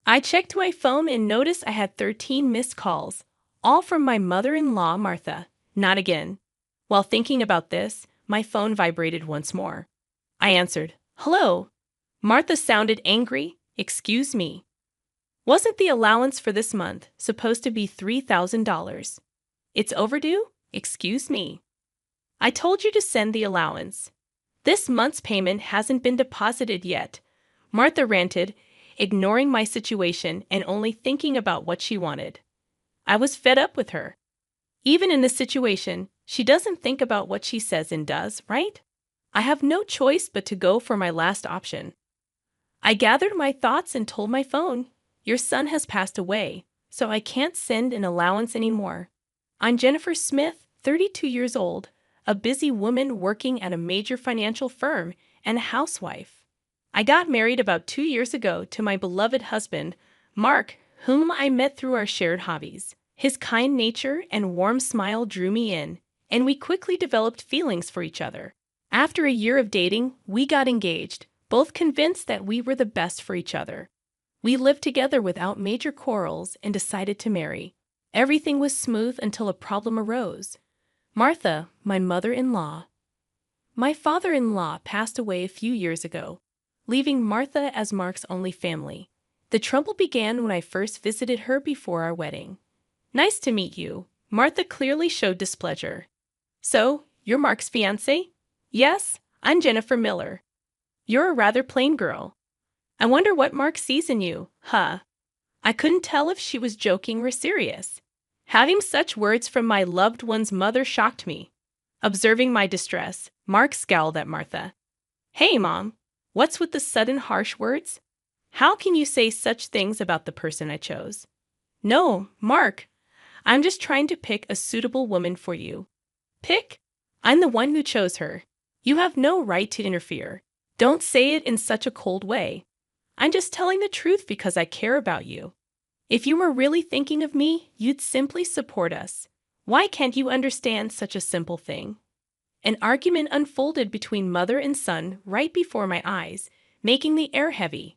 I checked my phone and noticed I had 13 missed calls, all from my mother-in-law, Martha. Not again. While thinking about this, my phone vibrated once more. I answered, "Hello." Martha sounded angry. "Excuse me. Wasn't the allowance for this month supposed to be $3,000? It's overdue? Excuse me. I told you to send the allowance. This month's payment hasn't been deposited yet." Martha ranted, ignoring my situation and only thinking about what she wanted. I was fed up with her. Even in this situation, she doesn't think about what she says and does, right? I have no choice but to go for my last option. I gathered my thoughts and told my phone, "Your son has passed away, so I can't send an allowance anymore. I'm Jennifer Smith, 32 years old, a busy woman working at a major financial firm and a housewife. I got married about 2 years ago to my beloved husband, Mark, whom I met through our shared hobbies. His kind nature and warm smile drew me in, and we quickly developed feelings for each other. After a year of dating, we got engaged, both convinced that we were the best for each other. We lived together without major quarrels and decided to marry. Everything was smooth until a problem arose. Martha, my mother-in-law. My father-in-law passed away a few years ago, leaving Martha as Mark's only family. The trouble began when I first visited her before our wedding. "Nice to meet you." Martha clearly showed displeasure. "So, you're Mark's fiancé?" "Yes, I'm Jennifer Miller." "You're a rather plain girl. I wonder what Mark sees in you, huh?" I couldn't tell if she was joking or serious. Having such words from my loved one's mother shocked me. Observing my distress, Mark scowled at Martha. "Hey, Mom, what's with the sudden harsh words? How can you say such things about the person I chose?" "No, Mark, I'm just trying to pick a suitable woman for you." "Pick? I'm the one who chose her. You have no right to interfere. Don't say it in such a cold way. I'm just telling the truth because I care about you. If you were really thinking of me, you'd simply support us. Why can't you understand such a simple thing?" An argument unfolded between mother and son right before my eyes, making the air heavy.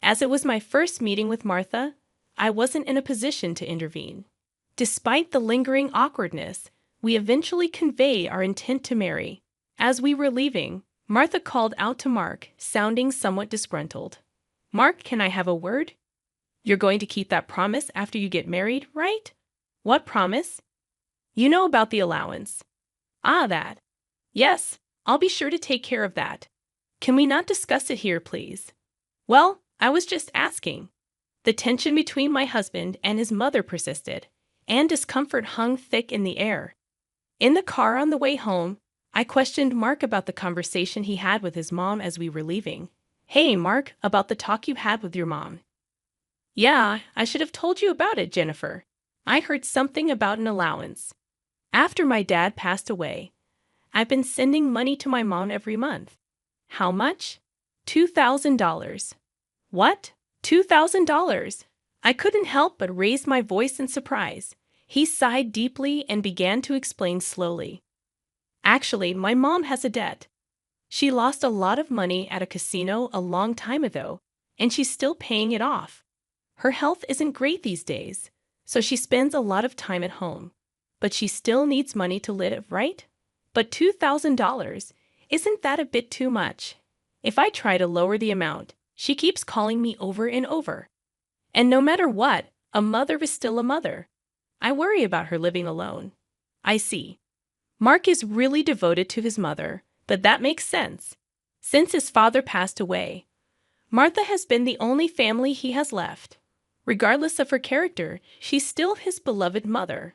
As it was my first meeting with Martha, I wasn't in a position to intervene. Despite the lingering awkwardness, we eventually conveyed our intent to marry. As we were leaving, Martha called out to Mark, sounding somewhat disgruntled. "Mark, can I have a word? You're going to keep that promise after you get married, right?" "What promise?" "You know about the allowance." "Ah, that. Yes, I'll be sure to take care of that. Can we not discuss it here, please?" "Well, I was just asking." The tension between my husband and his mother persisted, and discomfort hung thick in the air. In the car on the way home, I questioned Mark about the conversation he had with his mom as we were leaving. "Hey, Mark, about the talk you had with your mom." "Yeah, I should have told you about it, Jennifer. I heard something about an allowance. After my dad passed away, I've been sending money to my mom every month." "How much?" $2,000. "What? $2,000? I couldn't help but raise my voice in surprise. He sighed deeply and began to explain slowly. "Actually, my mom has a debt. She lost a lot of money at a casino a long time ago, and she's still paying it off. Her health isn't great these days, so she spends a lot of time at home. But she still needs money to live, right? But $2,000, isn't that a bit too much? If I try to lower the amount, she keeps calling me over and over. And no matter what, a mother is still a mother. I worry about her living alone." "I see. Mark is really devoted to his mother, but that makes sense. Since his father passed away, Martha has been the only family he has left. Regardless of her character, she's still his beloved mother.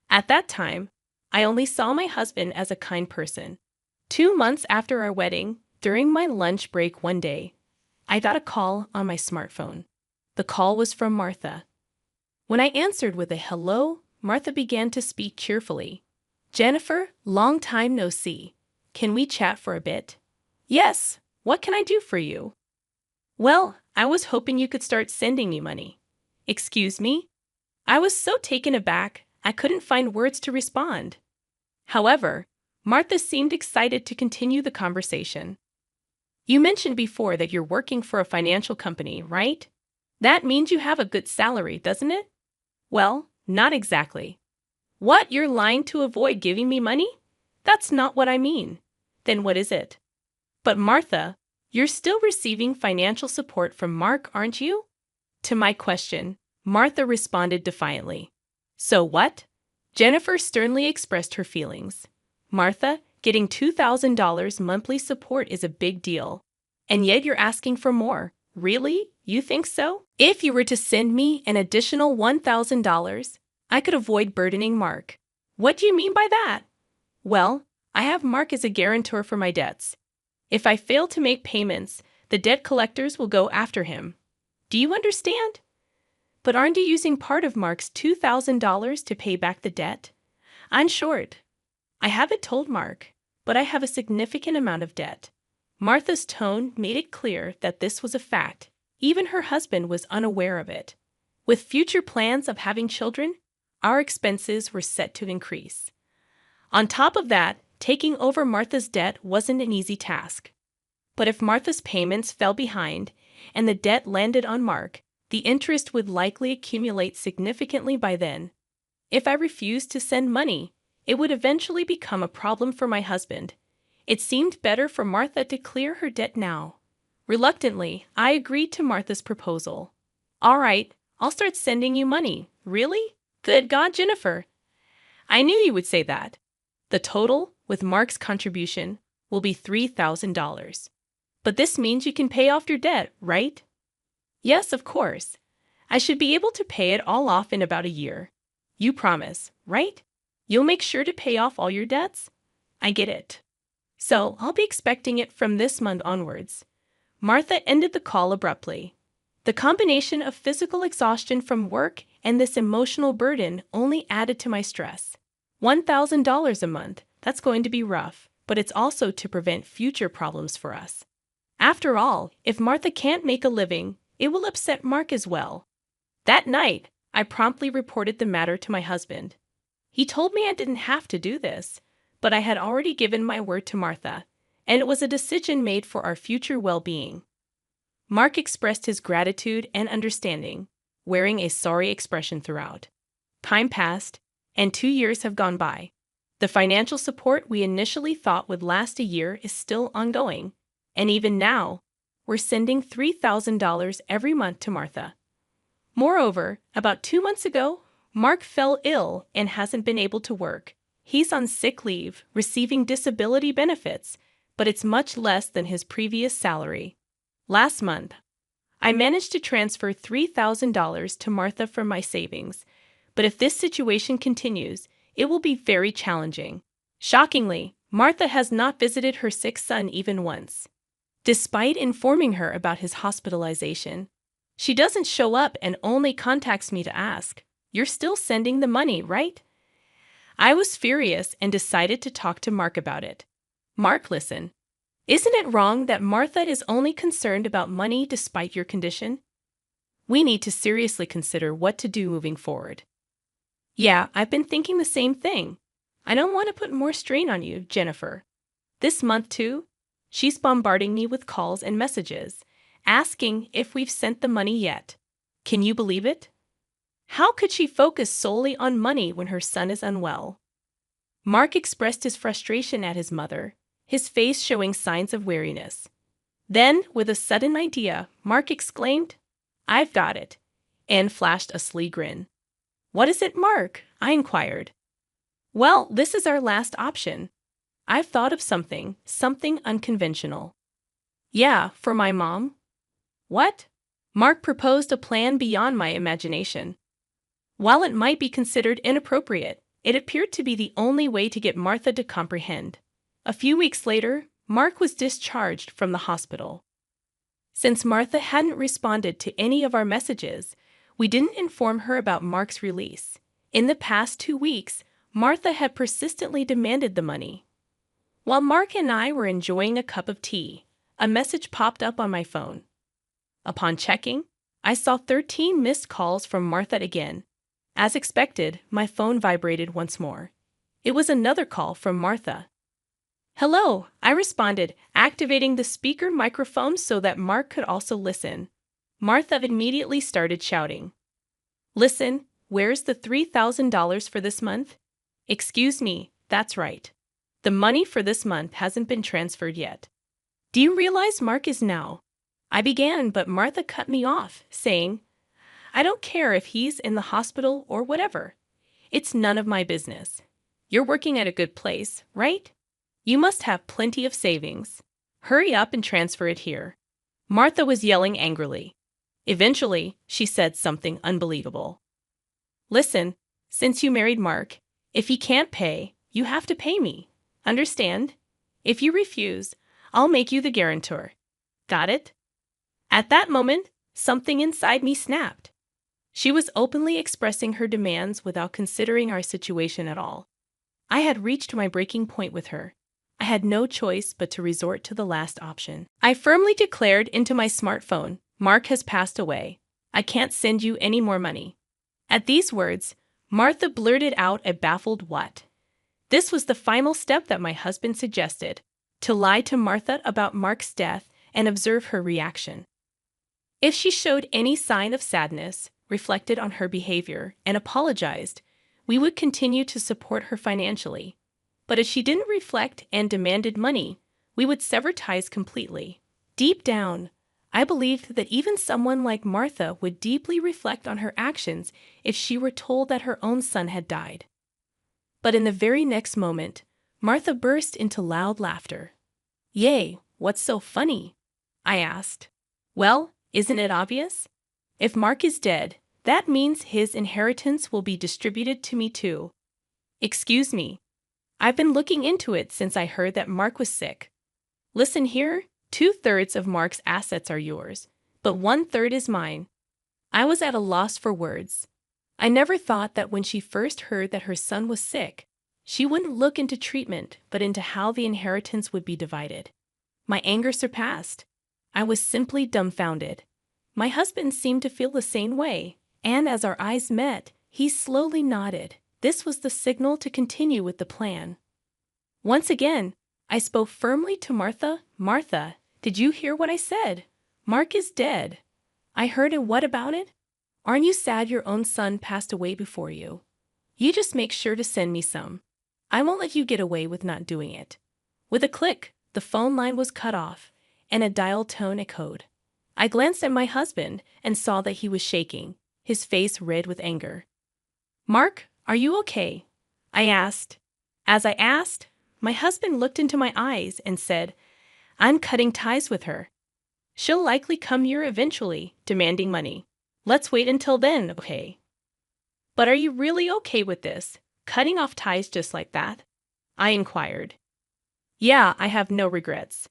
At that time, I only saw my husband as a kind person. 2 months after our wedding, during my lunch break one day, I got a call on my smartphone. The call was from Martha. When I answered with a hello, Martha began to speak cheerfully. "Jennifer, long time no see. Can we chat for a bit?" "Yes, what can I do for you?" "Well, I was hoping you could start sending me money." "Excuse me?" I was so taken aback, I couldn't find words to respond. However, Martha seemed excited to continue the conversation. "You mentioned before that you're working for a financial company, right?" That means you have a good salary, doesn't it? Well, not exactly. What, you're lying to avoid giving me money? That's not what I mean. Then what is it? But Martha, you're still receiving financial support from Mark, aren't you? To my question, Martha responded defiantly. So what? Jennifer sternly expressed her feelings. Martha, getting $2,000 monthly support is a big deal. And yet you're asking for more. Really? You think so? If you were to send me an additional $1,000, I could avoid burdening Mark. What do you mean by that? Well, I have Mark as a guarantor for my debts. If I fail to make payments, the debt collectors will go after him. Do you understand? But aren't you using part of Mark's $2,000 to pay back the debt? I'm short. I haven't told Mark, but I have a significant amount of debt. Martha's tone made it clear that this was a fact. Even her husband was unaware of it. With future plans of having children, our expenses were set to increase. On top of that, taking over Martha's debt wasn't an easy task. But if Martha's payments fell behind and the debt landed on Mark, the interest would likely accumulate significantly by then. If I refused to send money, it would eventually become a problem for my husband. It seemed better for Martha to clear her debt now. Reluctantly, I agreed to Martha's proposal. All right, I'll start sending you money. Really? Good God, Jennifer. I knew you would say that. The total, with Mark's contribution, will be $3,000. But this means you can pay off your debt, right? Yes, of course. I should be able to pay it all off in about a year. You promise, right? You'll make sure to pay off all your debts? I get it. So I'll be expecting it from this month onwards. Martha ended the call abruptly. The combination of physical exhaustion from work and this emotional burden only added to my stress. $1,000 a month, that's going to be rough, but it's also to prevent future problems for us. After all, if Martha can't make a living, it will upset Mark as well. That night, I promptly reported the matter to my husband. He told me I didn't have to do this, but I had already given my word to Martha, and it was a decision made for our future well-being. Mark expressed his gratitude and understanding, wearing a sorry expression throughout. Time passed, and 2 years have gone by. The financial support we initially thought would last a year is still ongoing, and even now, we're sending $3,000 every month to Martha. Moreover, about 2 months ago, Mark fell ill and hasn't been able to work. He's on sick leave, receiving disability benefits, but it's much less than his previous salary. Last month, I managed to transfer $3,000 to Martha from my savings, but if this situation continues, it will be very challenging. Shockingly, Martha has not visited her sick son even once. Despite informing her about his hospitalization, she doesn't show up and only contacts me to ask, "You're still sending the money, right?" I was furious and decided to talk to Mark about it. Mark, listen. Isn't it wrong that Martha is only concerned about money despite your condition? We need to seriously consider what to do moving forward. Yeah, I've been thinking the same thing. I don't want to put more strain on you, Jennifer. This month, too, she's bombarding me with calls and messages, asking if we've sent the money yet. Can you believe it? How could she focus solely on money when her son is unwell? Mark expressed his frustration at his mother, his face showing signs of weariness. Then, with a sudden idea, Mark exclaimed, "I've got it," and flashed a sly grin. "What is it, Mark?" I inquired. "Well, this is our last option. I've thought of something unconventional." "Yeah, for my mom." "What?" Mark proposed a plan beyond my imagination. While it might be considered inappropriate, it appeared to be the only way to get Martha to comprehend. A few weeks later, Mark was discharged from the hospital. Since Martha hadn't responded to any of our messages, we didn't inform her about Mark's release. In the past 2 weeks, Martha had persistently demanded the money. While Mark and I were enjoying a cup of tea, a message popped up on my phone. Upon checking, I saw 13 missed calls from Martha again. As expected, my phone vibrated once more. It was another call from Martha. "Hello," I responded, activating the speaker microphone so that Mark could also listen. Martha immediately started shouting. Listen, where's the $3,000 for this month? Excuse me, that's right. The money for this month hasn't been transferred yet. Do you realize Mark is now? I began, but Martha cut me off, saying, I don't care if he's in the hospital or whatever. It's none of my business. You're working at a good place, right? You must have plenty of savings. Hurry up and transfer it here. Martha was yelling angrily. Eventually, she said something unbelievable. Listen, since you married Mark, if he can't pay, you have to pay me. Understand? If you refuse, I'll make you the guarantor. Got it? At that moment, something inside me snapped. She was openly expressing her demands without considering our situation at all. I had reached my breaking point with her. I had no choice but to resort to the last option. I firmly declared into my smartphone, Mark has passed away. I can't send you any more money. At these words, Martha blurted out a baffled what. This was the final step that my husband suggested, to lie to Martha about Mark's death and observe her reaction. If she showed any sign of sadness, reflected on her behavior, and apologized, we would continue to support her financially. But if she didn't reflect and demanded money, we would sever ties completely. Deep down, I believed that even someone like Martha would deeply reflect on her actions if she were told that her own son had died. But in the very next moment, Martha burst into loud laughter. Yay, what's so funny? I asked. Well, isn't it obvious? If Mark is dead, that means his inheritance will be distributed to me too. Excuse me. I've been looking into it since I heard that Mark was sick. Listen here, 2/3 of Mark's assets are yours, but 1/3 is mine. I was at a loss for words. I never thought that when she first heard that her son was sick, she wouldn't look into treatment, but into how the inheritance would be divided. My anger surpassed. I was simply dumbfounded. My husband seemed to feel the same way, and as our eyes met, he slowly nodded. This was the signal to continue with the plan. Once again, I spoke firmly to Martha. Martha, did you hear what I said? Mark is dead. I heard it. What about it? Aren't you sad your own son passed away before you? You just make sure to send me some. I won't let you get away with not doing it. With a click, the phone line was cut off, and a dial tone echoed. I glanced at my husband and saw that he was shaking, his face red with anger. Mark, are you okay? I asked. As I asked, my husband looked into my eyes and said, I'm cutting ties with her. She'll likely come here eventually, demanding money. Let's wait until then, okay? But are you really okay with this, cutting off ties just like that? I inquired. Yeah, I have no regrets.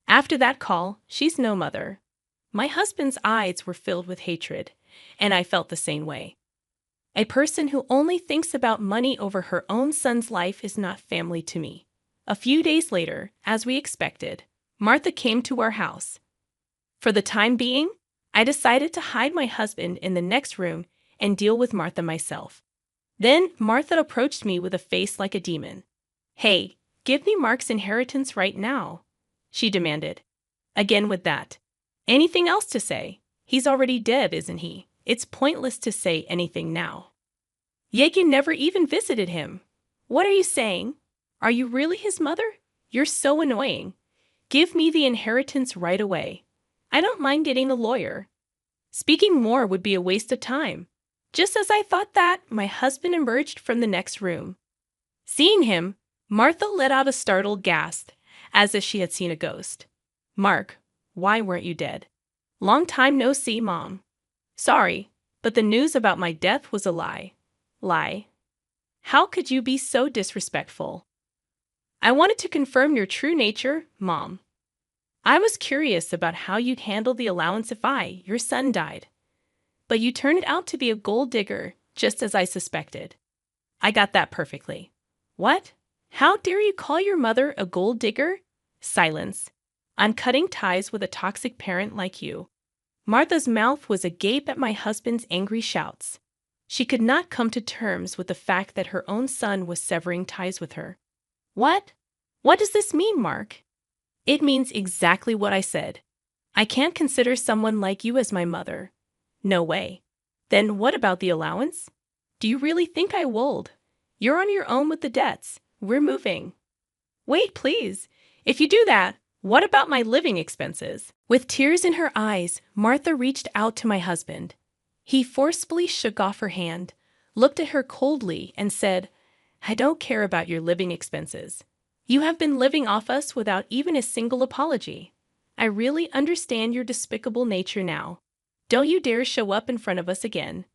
After that call, she's no mother. My husband's eyes were filled with hatred, and I felt the same way. A person who only thinks about money over her own son's life is not family to me. A few days later, as we expected, Martha came to our house. For the time being, I decided to hide my husband in the next room and deal with Martha myself. Then Martha approached me with a face like a demon. Hey, give me Mark's inheritance right now, she demanded. Again with that. Anything else to say? He's already dead, isn't he? It's pointless to say anything now. Yet you never even visited him. What are you saying? Are you really his mother? You're so annoying. Give me the inheritance right away. I don't mind getting a lawyer. Speaking more would be a waste of time. Just as I thought that, my husband emerged from the next room. Seeing him, Martha let out a startled gasp, as if she had seen a ghost. Mark, why weren't you dead? Long time no see, Mom. Sorry, but the news about my death was a lie. Lie? How could you be so disrespectful? I wanted to confirm your true nature, Mom. I was curious about how you'd handle the allowance if your son died. But you turned out to be a gold digger, just as I suspected. I got that perfectly. What? How dare you call your mother a gold digger? Silence. I'm cutting ties with a toxic parent like you. Martha's mouth was agape at my husband's angry shouts. She could not come to terms with the fact that her own son was severing ties with her. What? What does this mean, Mark? It means exactly what I said. I can't consider someone like you as my mother. No way. Then what about the allowance? Do you really think I would? You're on your own with the debts. We're moving. Wait, please. If you do that, what about my living expenses? With tears in her eyes, Martha reached out to my husband. He forcefully shook off her hand, looked at her coldly, and said, I don't care about your living expenses. You have been living off us without even a single apology. I really understand your despicable nature now. Don't you dare show up in front of us again.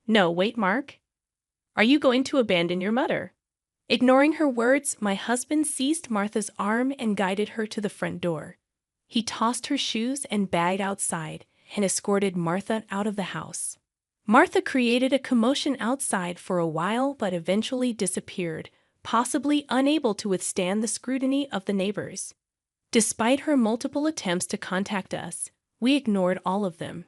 No, wait, Mark. Are you going to abandon your mother? Ignoring her words, my husband seized Martha's arm and guided her to the front door. He tossed her shoes and bag outside and escorted Martha out of the house. Martha created a commotion outside for a while but eventually disappeared, possibly unable to withstand the scrutiny of the neighbors. Despite her multiple attempts to contact us, we ignored all of them.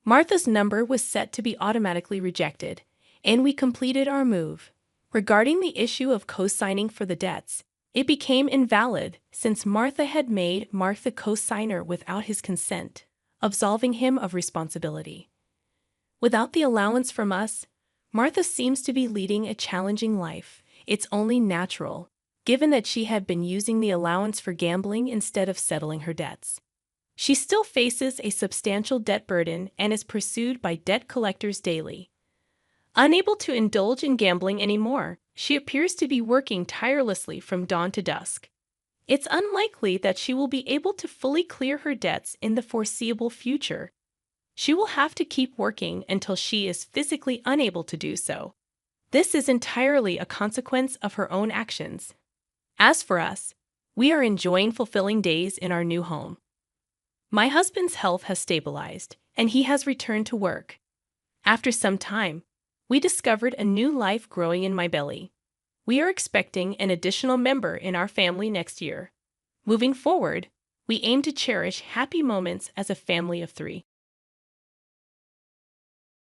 Martha's number was set to be automatically rejected, and we completed our move. Regarding the issue of co-signing for the debts, it became invalid since Martha had made Mark the co-signer without his consent, absolving him of responsibility. Without the allowance from us, Martha seems to be leading a challenging life. It's only natural, given that she had been using the allowance for gambling instead of settling her debts. She still faces a substantial debt burden and is pursued by debt collectors daily. Unable to indulge in gambling anymore, she appears to be working tirelessly from dawn to dusk. It's unlikely that she will be able to fully clear her debts in the foreseeable future. She will have to keep working until she is physically unable to do so. This is entirely a consequence of her own actions. As for us, we are enjoying fulfilling days in our new home. My husband's health has stabilized, and he has returned to work. After some time, we discovered a new life growing in my belly. We are expecting an additional member in our family next year. Moving forward, we aim to cherish happy moments as a family of 3.